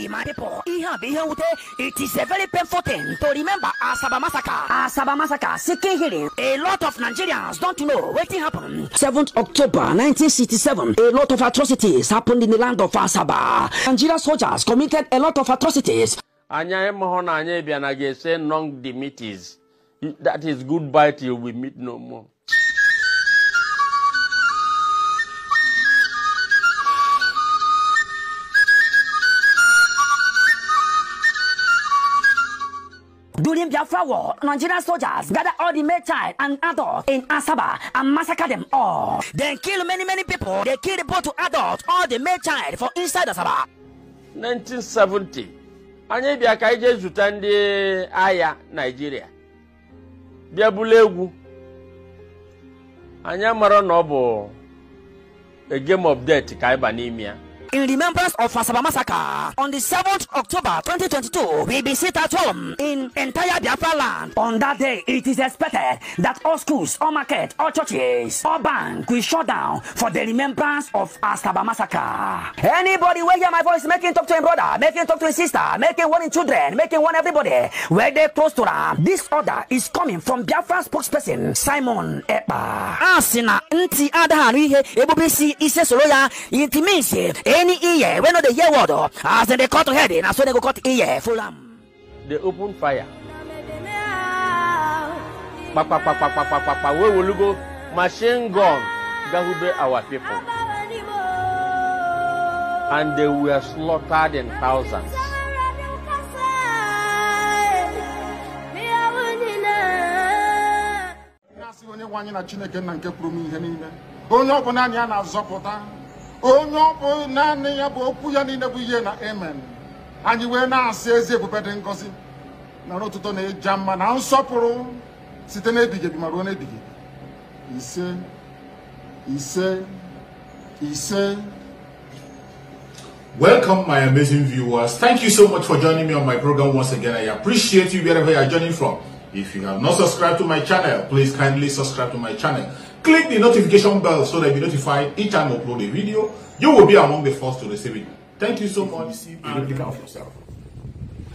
My people, it is a very painful thing to remember Asaba massacre. Asaba massacre, seeking healing. A lot of Nigerians don't know what happened. 7th October 1967, a lot of atrocities happened in the land of Asaba. Nigerian soldiers committed a lot of atrocities. That is goodbye till we meet no more. During Biafra war, Nigerian soldiers gathered all the male child and adults in Asaba and massacred them all. They killed many people. They killed both to adults, all the male child for inside Asaba. 1970. Anya biaka ije zutande aya Nigeria. Bia bulegu. Anya maro no bo a game of death ka iba n'imia. In remembrance of Asaba massacre, on the 7th October 2022, we be sit at home in entire Biafra land. On that day, it is expected that all schools, all markets, all churches, all banks will shut down for the remembrance of Asaba massacre. Anybody where hear my voice, making talk to him brother, making talk to his sister, making one in children, making one everybody, where they close to them. This order is coming from Biafra spokesperson Simon Ekpa. Asina nti adahari he ebubisi ise soloya intiminsi. Any ear, when they hear word, as they cut head in, as so they go cut ear, full they open fire. Where will you go? Machine gun, Gahube our people. And they were slaughtered in thousands. Onyo na ne ya bo pu ya ni na bu ye na amen. Anyi we na aseze bu bede ngozi. Na no tuto na ejamma na nsopuru site na ebige bi maro na ebige. Ise. Welcome my amazing viewers. Thank you so much for joining me on my program once again. I appreciate you wherever you are joining from. If you have not subscribed to my channel, please kindly subscribe to my channel. Click the notification bell so that you'll be notified each time I upload a video. You will be among the first to receive it. Thank you so much. You will see a replica of yourself.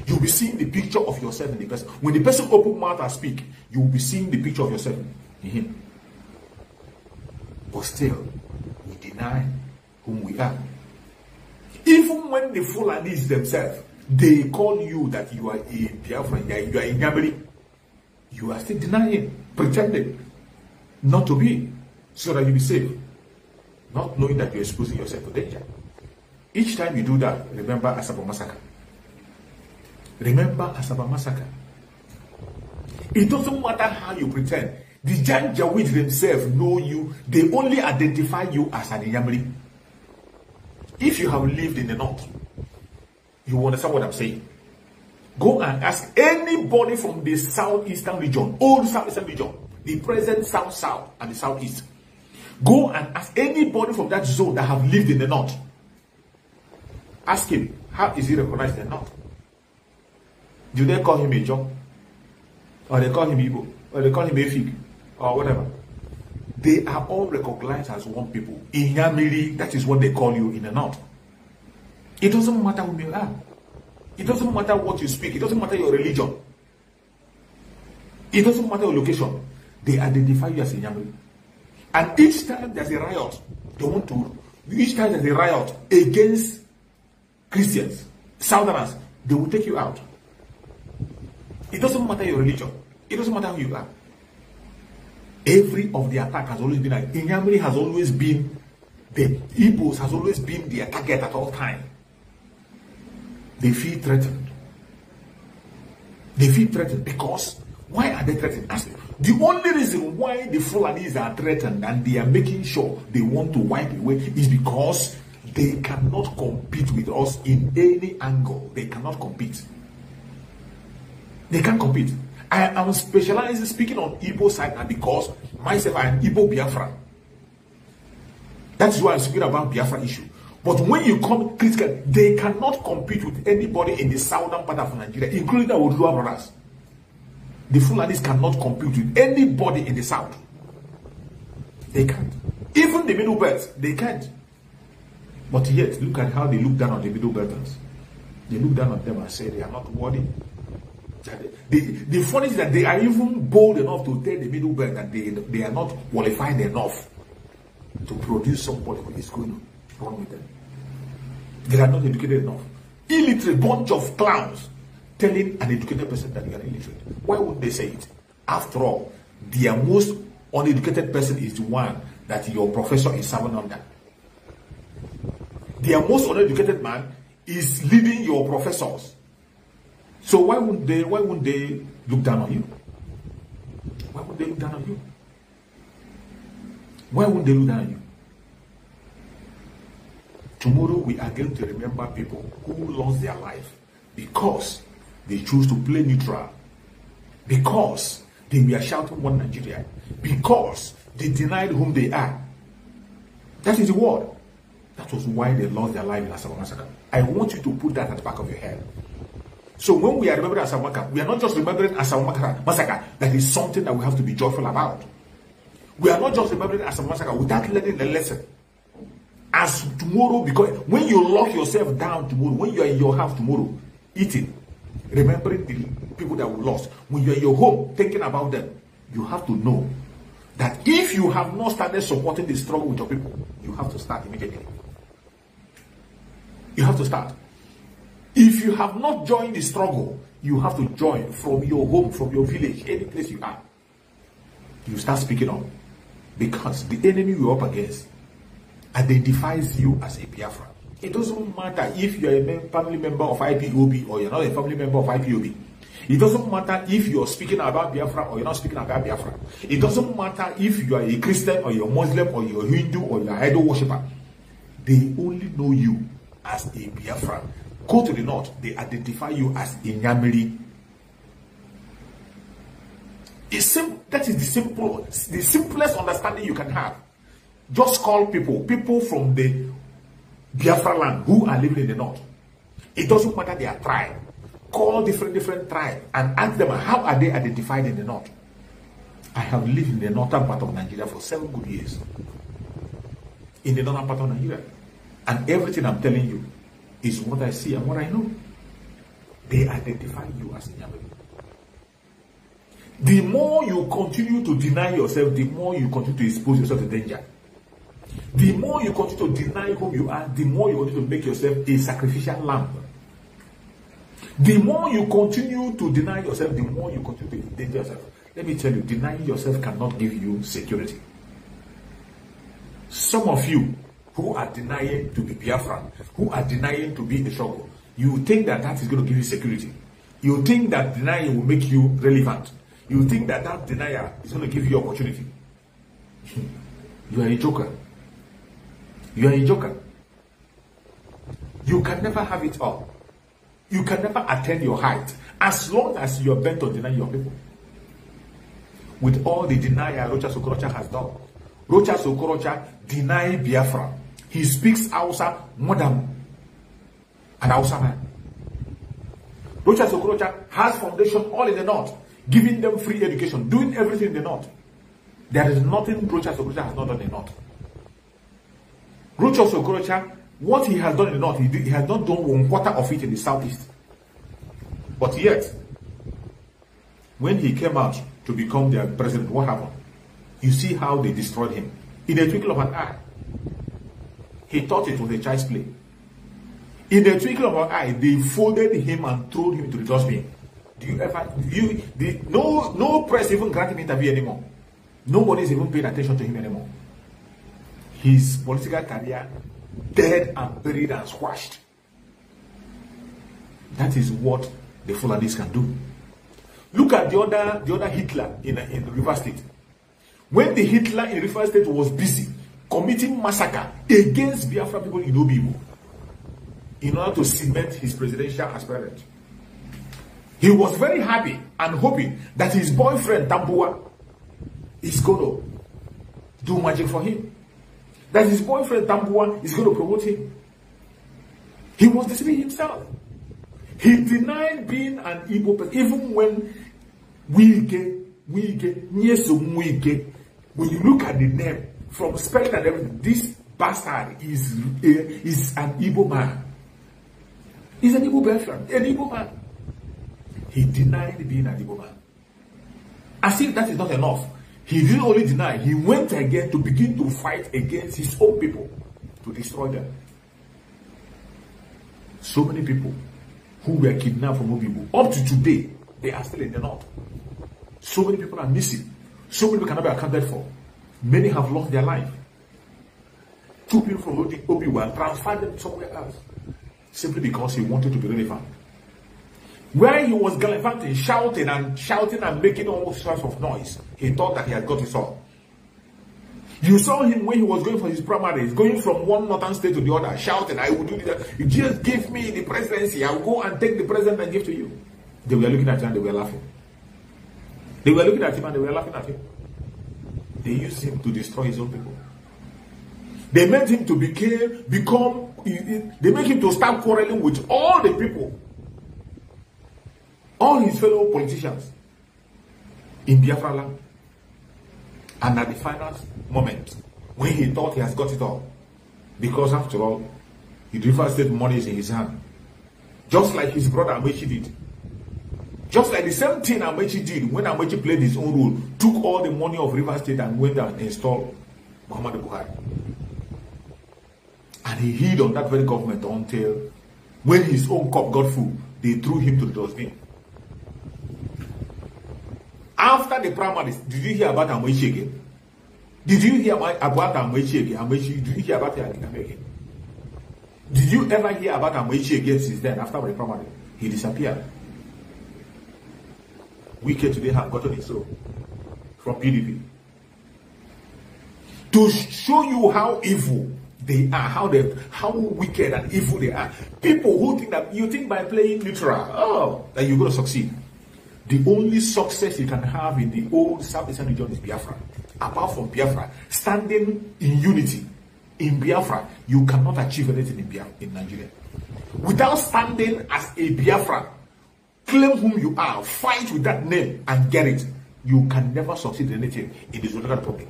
You'll be seeing the picture of yourself in the person. When the person open mouth and speak, you will be seeing the picture of yourself in him. But still, we deny whom we are. Even when the Fulanis themselves, they call you that you are a Biafra, you are a Nyamiri, you are still denying, pretending not to be, so that you be safe, not knowing that you're exposing yourself to danger. Each time you do that, remember Asaba massacre. Remember Asaba massacre. It doesn't matter how you pretend. The Janjaweed themselves know you. They only identify you as an Inyamiri. If you have lived in the north, you understand what I'm saying. Go and ask anybody from the southeastern region, old southeastern region, the present south and the southeast. Go and ask anybody from that zone that have lived in the north. Ask him, how is he recognized in the north? Do they call him a John? Or they call him Igbo? Or they call him a Fig? Or whatever? They are all recognized as one people. Inyamiri, that is what they call you in the north. It doesn't matter who you are. It doesn't matter what you speak. It doesn't matter your religion. It doesn't matter your location. They identify you as Inyamiri. And each time there's a riot, each time there's a riot against Christians, Southerners, they will take you out. It doesn't matter your religion. It doesn't matter who you are. Every of the attack has always been like Inyamiri has always been, the Igbos has always been their target at all times. They feel threatened. They feel threatened because why are they threatened? The only reason why the Fulanis are threatened and they are making sure they want to wipe away is because they cannot compete with us in any angle. They cannot compete. They can't compete. I am specialized speaking on Igbo side now because myself I am Igbo Biafra. That's why I'm speaking about Biafra issue. But when you come critical, they cannot compete with anybody in the southern part of Nigeria, including our Odua brothers. The Fulanis cannot compete with anybody in the south. They can't. Even the middle belts, they can't. But yet, look at how they look down on the middle belters. They look down on them and say they are not worthy. The funny is that they are even bold enough to tell the middle belt that they are not qualified enough to produce somebody who is going wrong with them. They are not educated enough. Illiterate bunch of clowns telling an educated person that you are illiterate. Why would they say it? After all, their most uneducated person is the one that your professor is serving under. Their most uneducated man is leading your professors. So why wouldn't they look down on you? Why would they look down on you? Why wouldn't they look down on you? Tomorrow we are going to remember people who lost their life because they choose to play neutral, because they were shouting one Nigeria, because they denied whom they are. That is the word. That was why they lost their life in Asaba massacre. I want you to put that at the back of your head. So when we are remembering Asaba massacre, we are not just remembering Asaba massacre. That is something that we have to be joyful about. We are not just remembering Asaba massacre without learning a lesson. As tomorrow, because when you lock yourself down tomorrow, when you are in your house tomorrow, eating, remembering the people that we lost, when you are in your home thinking about them, you have to know that if you have not started supporting the struggle with your people, you have to start immediately. You have to start. If you have not joined the struggle, you have to join from your home, from your village, any place you are. You start speaking up. Because the enemy you're up against identifies you as a Biafra. It doesn't matter if you're a family member of IPOB or you're not a family member of IPOB. It doesn't matter if you're speaking about Biafra or you're not speaking about Biafra. It doesn't matter if you are a Christian or you're Muslim or you're Hindu or you're idol worshipper. They only know you as a Biafra. Go to the north, they identify you as a Nyamiri. That is the simplest understanding you can have. Just call people from the Biafra land who are living in the north. It doesn't matter their tribe. Call different tribes and ask them how are they identified in the north. I have lived in the northern part of Nigeria for 7 good years. In the northern part of Nigeria. And everything I'm telling you is what I see and what I know. They identify you as a Nyamiri. The more you continue to deny yourself, the more you continue to expose yourself to danger. The more you continue to deny who you are, the more you continue to make yourself a sacrificial lamb. The more you continue to deny yourself, the more you continue to endanger yourself. Let me tell you, denying yourself cannot give you security. Some of you who are denying to be Biafran, who are denying to be in the struggle, you think that that is going to give you security. You think that denying will make you relevant. You think that that denial is going to give you opportunity. You are a joker. You are a joker. You can never have it all. You can never attain your height as long as you are bent on denying your people. With all the denial Rocha Sokorocha has done, Rocha Sokorocha denied Biafra. He speaks Hausa more than an Hausa man. Rocha Sokorocha has foundation all in the north, giving them free education, doing everything in the north. There is nothing Rocha Sokorocha has not done in the north. Rocha Sokorocha, what he has done in the north, he has not done 1/4 of it in the southeast. But yet, when he came out to become their president, what happened? You see how they destroyed him. In a twinkle of an eye. He thought it was a child's play. In a twinkle of an eye, they folded him and threw him into the dustbin. No press even granted him interview anymore. Nobody is even paying attention to him anymore. His political career dead and buried and squashed. That is what the Fulanis can do. Look at the other Hitler in River State. When the Hitler in River State was busy committing massacre against Biafra people in Obibo in order to cement his presidential aspirant, he was very happy and hoping that his boyfriend Tambua is going to do magic for him. That his boyfriend Tambua is going to promote him. He was deceiving himself. He denied being an Igbo person, even when Wike, Nyeso Wike. When you look at the name, from spelling and everything, this bastard is an Igbo man. He's an Igbo Biafra, an Igbo man. He denied being an Igbo man. As if that is not enough. He didn't only deny, he went again to begin to fight against his own people, to destroy them. So many people who were kidnapped from Obibo, up to today, they are still in the north. So many people are missing. So many people cannot be accounted for. Many have lost their life. 2 people from Obibo transferred them somewhere else, simply because he wanted to be relevant. Where he was gallivanting, shouting and making all sorts of noise, he thought that he had got it all. You saw him when he was going for his primaries, going from one northern state to the other, shouting, I will do this. You just give me the presidency. I will go and take the president and give to you. They were looking at him and they were laughing. They were looking at him and they were laughing at him. They used him to destroy his own people. They made him to they made him to start quarreling with all the people, all his fellow politicians in Biafra land. And at the final moment, when he thought he has got it all, because after all, the River State money is in his hand, just like his brother Amechi did. Just like the same thing Amechi did when Amechi played his own role, took all the money of River State and went and installed Muhammadu Buhari. And he hid on that very government until when his own cup got full, they threw him to the dustbin. After the primaries, did you hear about Amechi again? Did you hear about Amechi again? Did you hear about him again? Did you ever hear about Amechi again since then, after the primary? He disappeared. Wike today have gotten it so from PDP. To show you how evil they are, how wicked and evil they are. People who think that you think by playing neutral, that you're going to succeed. The only success you can have in the old Southeastern region is Biafra. Apart from Biafra, standing in unity in Biafra, you cannot achieve anything in Nigeria. Without standing as a Biafra, claim whom you are, fight with that name and get it, you can never succeed in anything in the Zulu Republic.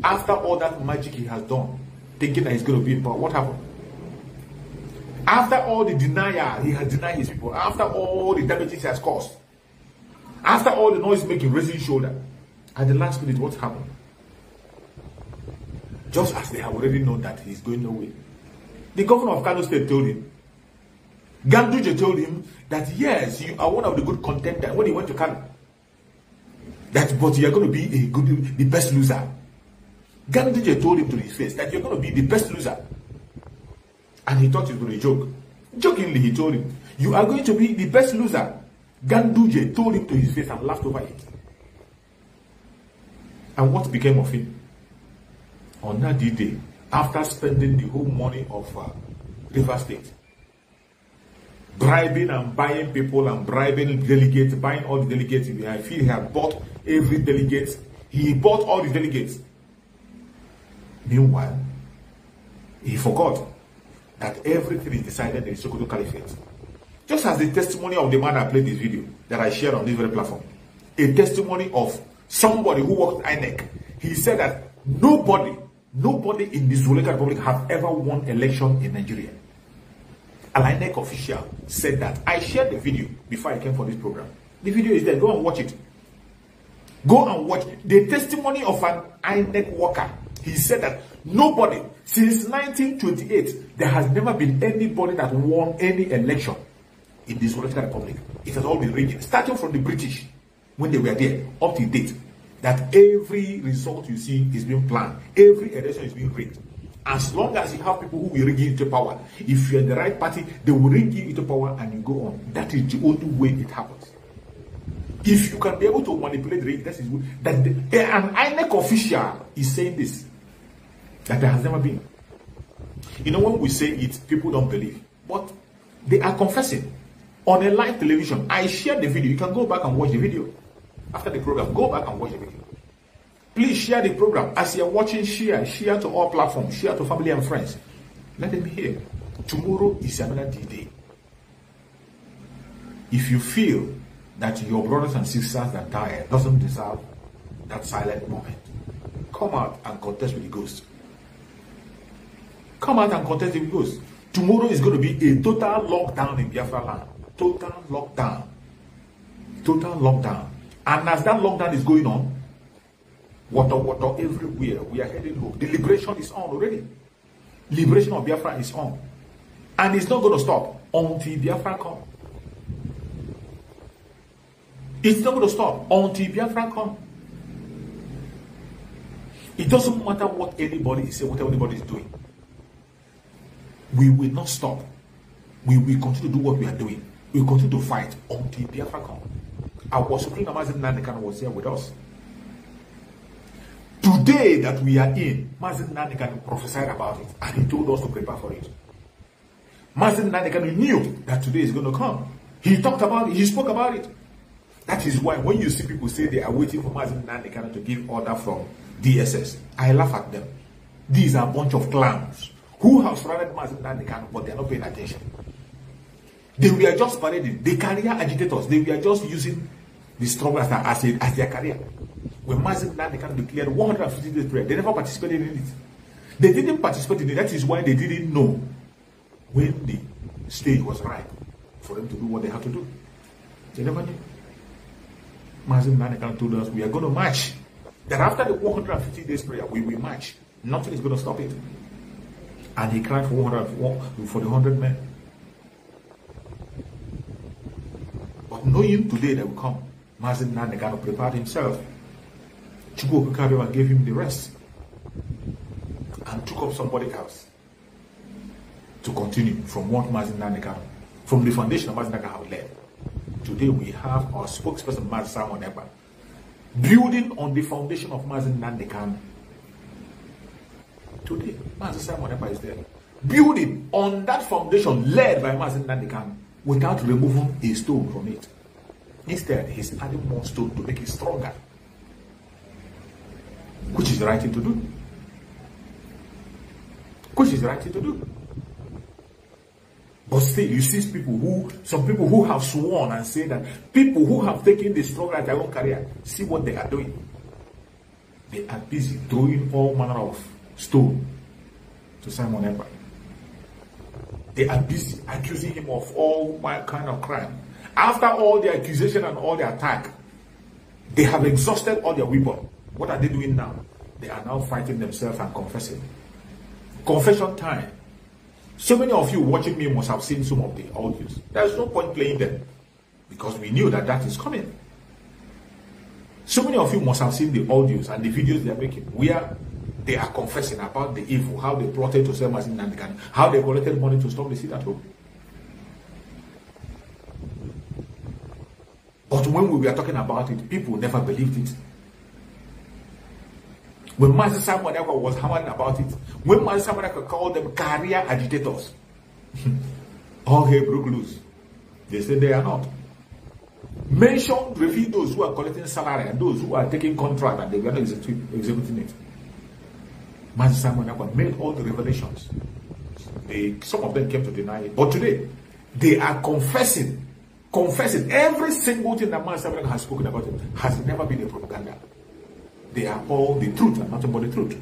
After all that magic he has done, thinking that he's going to be in power, what happened? After all the denial he has denied his people, after all the damages he has caused, after all the noise making, raising shoulder, at the last minute, what happened? Just as they have already known that he's going nowhere. The governor of Kano State told him, Ganduje told him that yes, you are one of the good contenders when he went to Kano. But you are going to be the best loser. Ganduje told him to his face that you're going to be the best loser. And he thought he was going to joke. Jokingly, he told him, you are going to be the best loser. Ganduje told him to his face and laughed over it. And what became of him? On that day, after spending the whole money of River State, bribing and buying people and bribing delegates, buying all the delegates, I feel he had bought every delegate. He bought all the delegates. Meanwhile, he forgot that everything is decided in the Sokoto Caliphate. Just as the testimony of the man I played this video that I shared on this very platform, a testimony of somebody who worked at INEC. He said that nobody in the Zulu Republic have ever won election in Nigeria. An INEC official said that. I shared the video before I came for this program. The video is there. Go and watch it. Go and watch the testimony of an INEC worker. He said that nobody, since 1928, there has never been anybody that won any election in the Zulu Republic. It has all been rigged, starting from the British when they were there up to date. That every result you see is being planned, every election is being rigged. As long as you have people who will rig you into power, if you're in the right party, they will rig you into power and you go on. That is the only way it happens. If you can be able to manipulate the rig, that is good. That an INEC official is saying this, that there has never been. You know, when we say it, people don't believe, but they are confessing on a live television. I shared the video. You can go back and watch the video after the program. Go back and watch the video. Please share the program. As you're watching, share to all platforms, share to family and friends. Let them hear. Tomorrow is another day. If you feel that your brothers and sisters that died doesn't deserve that silent moment. Come out and contest with the ghost. Come out and contest with the ghost. Tomorrow is going to be a total lockdown in Biafra land. Total lockdown. Total lockdown. And as that lockdown is going on, water everywhere. We are heading home. The liberation is on already. Liberation of Biafra is on. And it's not going to stop until Biafra comes. It's not going to stop until Biafra comes. It doesn't matter what anybody is saying, what anybody is doing. We will not stop. We will continue to do what we are doing. We will continue to fight until Biafra comes. Our Supreme Mazen Nandekan was here with us. Today that we are in, Mazen Nandekan prophesied about it and he told us to prepare for it. Mazen Nandekan knew that today is going to come. He talked about it, he spoke about it. That is why when you see people say they are waiting for Mazen Nandekan to give order from DSS, I laugh at them. These are a bunch of clowns who have surrounded Mazen Nandekan, but they are not paying attention. They were just parading. They career agitators. They were just using the struggle as their career. When Mazen Nandekan declared 150 days prayer, they never participated in it. They didn't participate in it. That is why they didn't know when the stage was right for them to do what they had to do. They never knew. Mazen Nandekan told us we are going to march. That after the 150 days prayer, we will march. Nothing is going to stop it. And he cried for the 100 men. But knowing today that will come, Mazen Nandekan prepared himself. Chukwu Kabewa gave him the rest and took up somebody else to continue from what Mazen Nandekan, from the foundation of Mazen Nandekan led. Today we have our spokesperson Mazen Simon Ekpa building on the foundation of Mazen Nandekan. Today, Mazen Simon Ekpa is there building on that foundation led by Mazen Nandekan without removing a stone from it. Instead, he's adding more stone to make it stronger, which is the right thing to do. Which is the right thing to do. But still, you see some people who have sworn and say that people who have taken the struggle at their own career, see what they are doing. They are busy throwing all manner of stone to Simon Ekpa. They are busy accusing him of all kind of crime. After all the accusation and all the attack, they have exhausted all their weapons. What are they doing now? They are now fighting themselves and confessing. Confession time. So many of you watching me must have seen some of the audios. There's no point playing them because we knew that that is coming. So many of you must have seen the audios and the videos they are making where they are confessing about the evil, how they plotted to sell Mazen Nandekan, how they collected money to stop the seat at home. But when we were talking about it, people never believed it. When Mazen Simon Ekpa was hammering about it, when Mazen Simon Ekpa called them career agitators, all hell broke loose. They said they are not. Mention, reveal those who are collecting salary and those who are taking contract and they were not executing it. Mazen Simon Ekpa made all the revelations. Some of them came to deny it. But today, they are confessing every single thing that Mazen Simon Ekpa has spoken about it has never been a propaganda. They are all the truth and nothing but the truth.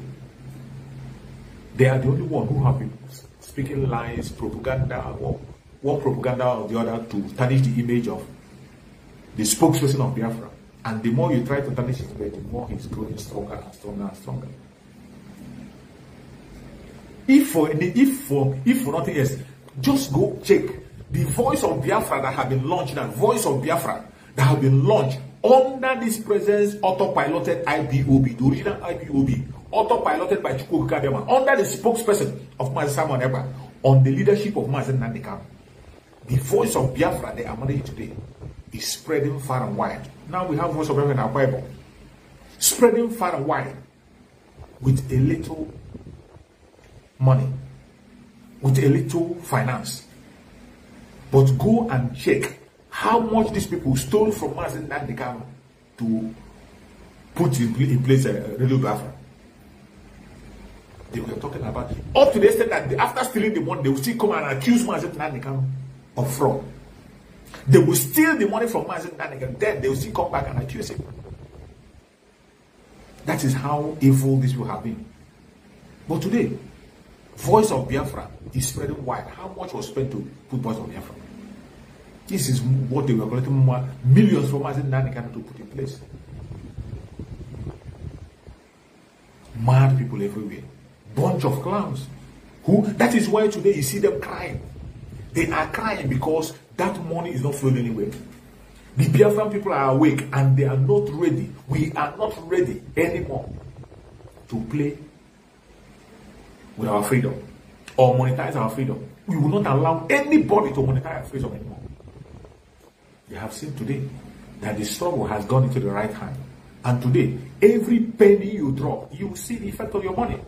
They are the only one who have been speaking lies, propaganda, or one propaganda or the other to tarnish the image of the spokesperson of Biafra. And the more you try to tarnish his image, the more he's growing stronger and stronger and stronger. If for nothing else, just go check the voice of Biafra that have been launched, that voice of Biafra that have been launched under this presence autopiloted IPOB, the original IPOB, autopiloted by Chukwu Kabewa, under the spokesperson of Mazen Simon Ekpa, on the leadership of Mazen Nandekan. The voice of Biafra, the Amadi today, is spreading far and wide. Now we have voice of Biafra in our Bible, spreading far and wide with a little money, with a little finance. But go and check how much these people stole from Mazen Nandekan to put in place Radio Biafra. They were talking about it. Up to the extent that after stealing the money, they will still come and accuse Mazen Nandekan of fraud. They will steal the money from us, and then they will still come back and accuse him. That is how evil these people have been. But today, Voice of Biafra is spreading wide. How much was spent to put Voice of Biafra? This is what they were collecting millions from us in Ghana to put in place. Mad people everywhere. Bunch of clowns. That is why today you see them crying. They are crying because that money is not flowing anywhere. The Biafran people are awake and they are not ready. We are not ready anymore to play with our freedom or monetize our freedom. We will not allow anybody to monetize our freedom anymore. You have seen today that the struggle has gone into the right hand. And today, every penny you drop, you will see the effect of your money.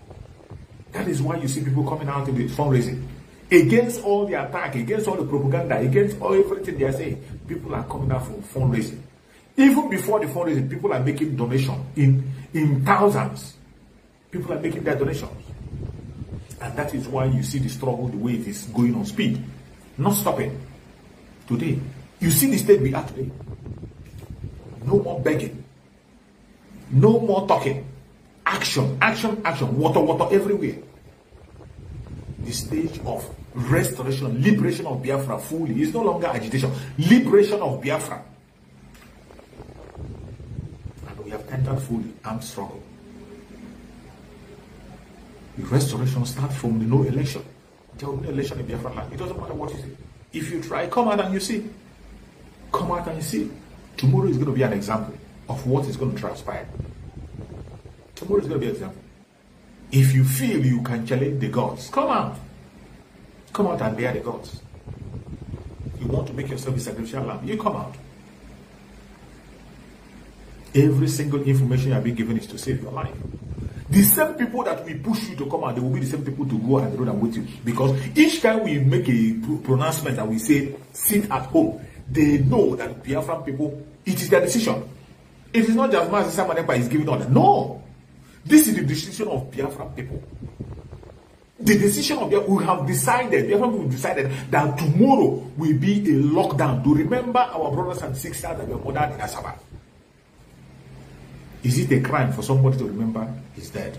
That is why you see people coming out in the fundraising. Against all the attack, against all the propaganda, against all everything they are saying, people are coming out from fundraising. Even before the fundraising, people are making donations in thousands. People are making their donations. And that is why you see the struggle the way it is going on speed. Not stopping. Today, you see the state we are today. No more begging. No more talking. Action, action, action. Water, water everywhere. The stage of restoration, liberation of Biafra fully is no longer agitation. Liberation of Biafra. And we have entered fully armed struggle. The restoration starts from the no election. There will be no election in Biafra land. It doesn't matter what you say. If you try, come out and you see. Come out and you see. Tomorrow is going to be an example of what is going to transpire. Tomorrow is going to be an example. If you feel you can challenge the gods, come out. Come out and bear the gods. You want to make yourself a sacrificial lamb, you come out. Every single information you have been given is to save your life. The same people that we push you to come out, they will be the same people to go on the road and wait you. Because each time we make a pronouncement and we say, sit at home, they know that Biafran people, it is their decision. It is not just Master Samanepa is giving order. No. This is the decision of Biafran people. The decision of Biafra, we have decided, Biafran people decided that tomorrow will be a lockdown to remember our brothers and sisters that were murdered in Asaba. Is it a crime for somebody to remember his dead?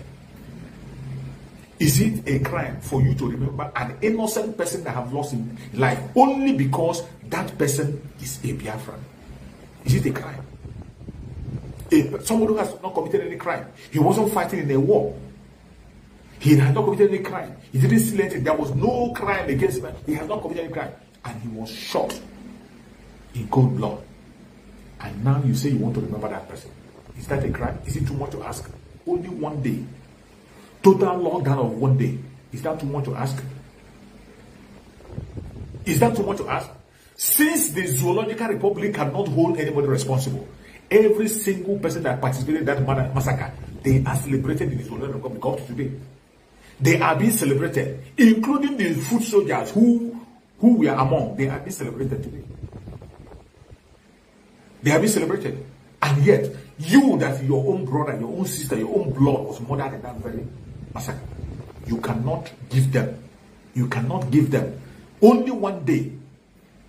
Is it a crime for you to remember an innocent person that have lost his life only because that person is a Biafran? Is it a crime? Somebody who has not committed any crime. He wasn't fighting in a war. He had not committed any crime. He didn't steal anything. There was no crime against him. He has not committed any crime. And he was shot in cold blood. And now you say you want to remember that person. Is that a crime? Is it too much to ask? Only one day. Total lockdown of one day. Is that too much to ask? Is that too much to ask? Since the Zoological Republic cannot hold anybody responsible, every single person that participated in that massacre, they are celebrated in the Zoological Republic up to today. They are being celebrated, including the foot soldiers who we are among. They are being celebrated today. They are being celebrated. And yet, you that your own brother, your own sister, your own blood was murdered in that very massacre. You cannot give them. You cannot give them only one day.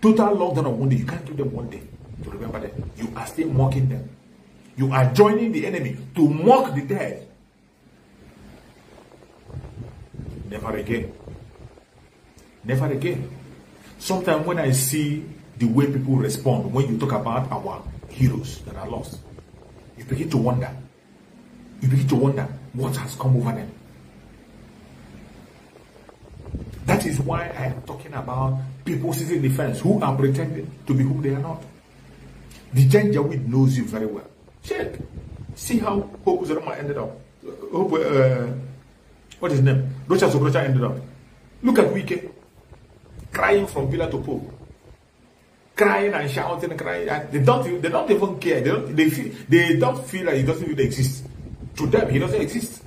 Total lockdown of one day. You can't give them one day to remember them. You are still mocking them. You are joining the enemy to mock the dead. Never again. Never again. Sometimes when I see the way people respond when you talk about our heroes that are lost, you begin to wonder. You begin to wonder what has come over them. That is why I am talking about people sitting in the fence who are pretending to be who they are not. The Nger knows you very well. Check. See how Hope Uzerma ended up. What is his name? Rocha Sokrocha ended up. Look at Wike. Crying from pillar to pole. Crying and shouting and crying. And they don't even care. They don't feel like he doesn't even exist. To them, he doesn't exist.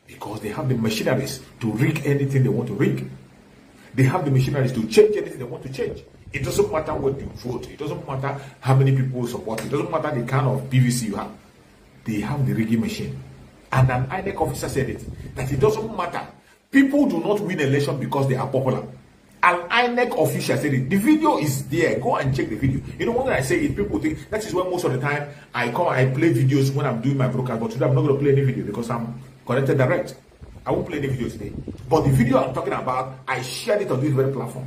Because they have the machineries to rig anything they want to rig. They have the machineries to change anything they want to change. It doesn't matter what you vote. It doesn't matter how many people support. It doesn't matter the kind of PVC you have. They have the rigging machine. And an INEC officer said it. That it doesn't matter. People do not win election because they are popular. An INEC official said it. The video is there. Go and check the video. You know, when I say it, people think that is when most of the time I come and I play videos when I'm doing my broadcast. But today I'm not going to play any video because I'm connected direct. I won't play any video today. But the video I'm talking about, I shared it on this very platform.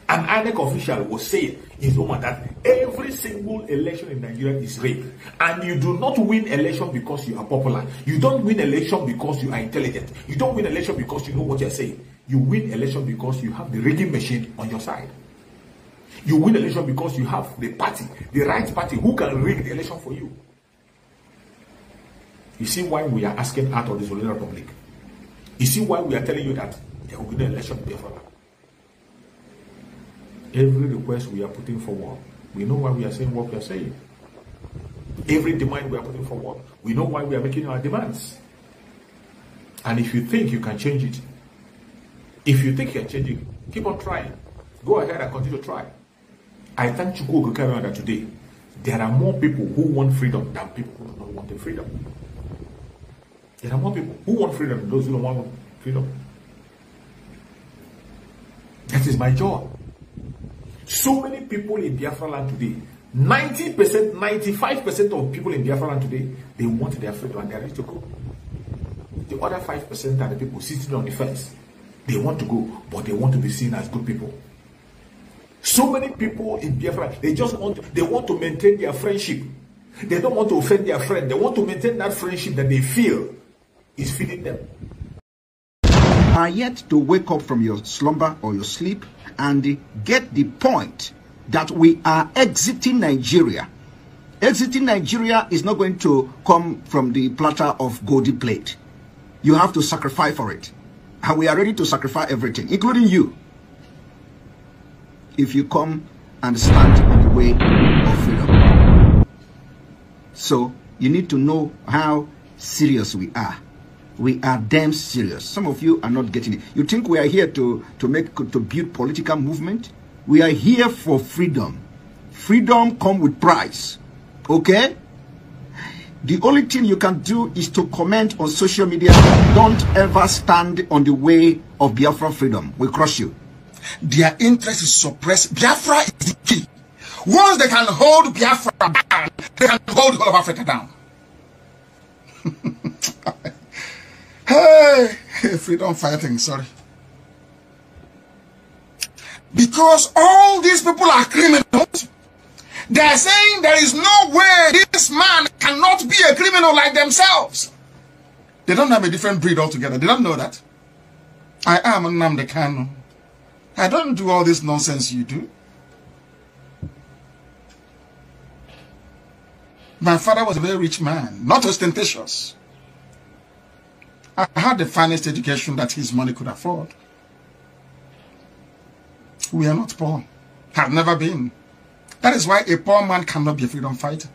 An INEC official was saying in his own that every single election in Nigeria is rigged. And you do not win election because you are popular. You don't win election because you are intelligent. You don't win election because you know what you're saying. You win election because you have the rigging machine on your side. You win election because you have the party, the right party, who can rig the election for you. You see why we are asking out of the Zulu Republic. You see why we are telling you that there will be no election in Biafra. Every request we are putting forward, we know why we are saying what we are saying. Every demand we are putting forward, we know why we are making our demands. And if you think you can change it, if you think you can change it, keep on trying. Go ahead and continue to try. I thank Chukwu Okekere that today, there are more people who want freedom than people who do not want the freedom. There are more people who want freedom than those who don't want freedom. That is my job. So many people in Biafra land today, 90%, 95% of people in Biafra land today, they want their freedom and they are ready to go. The other 5% are the people sitting on the fence. They want to go, but they want to be seen as good people. So many people in Biafra, they want to maintain their friendship. They don't want to offend their friend. They want to maintain that friendship that they feel is feeding them. Are yet to wake up from your slumber or your sleep and get the point that we are exiting Nigeria. Exiting Nigeria is not going to come from the platter of golden plate. You have to sacrifice for it. And we are ready to sacrifice everything, including you, if you come and stand in the way of freedom. So you need to know how serious we are. We are damn serious. Some of you are not getting it. You think we are here to build political movement? We are here for freedom. Freedom comes with price. Okay? The only thing you can do is to comment on social media. Don't ever stand on the way of Biafra freedom. We crush you. Their interest is suppressed. Biafra is the key. Once they can hold Biafra down, they can hold all of Africa down. Hey, freedom fighting, sorry. Because all these people are criminals, they are saying there is no way this man cannot be a criminal like themselves. They don't have a different breed altogether. They don't know that. I am Nnamdi Kanu. I don't do all this nonsense you do. My father was a very rich man, not ostentatious. I had the finest education that his money could afford. We are not poor. Have never been. That is why a poor man cannot be a freedom fighter.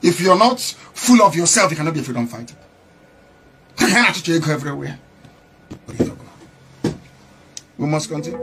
If you're not full of yourself, you cannot be a freedom fighter. You have to go everywhere. We must continue.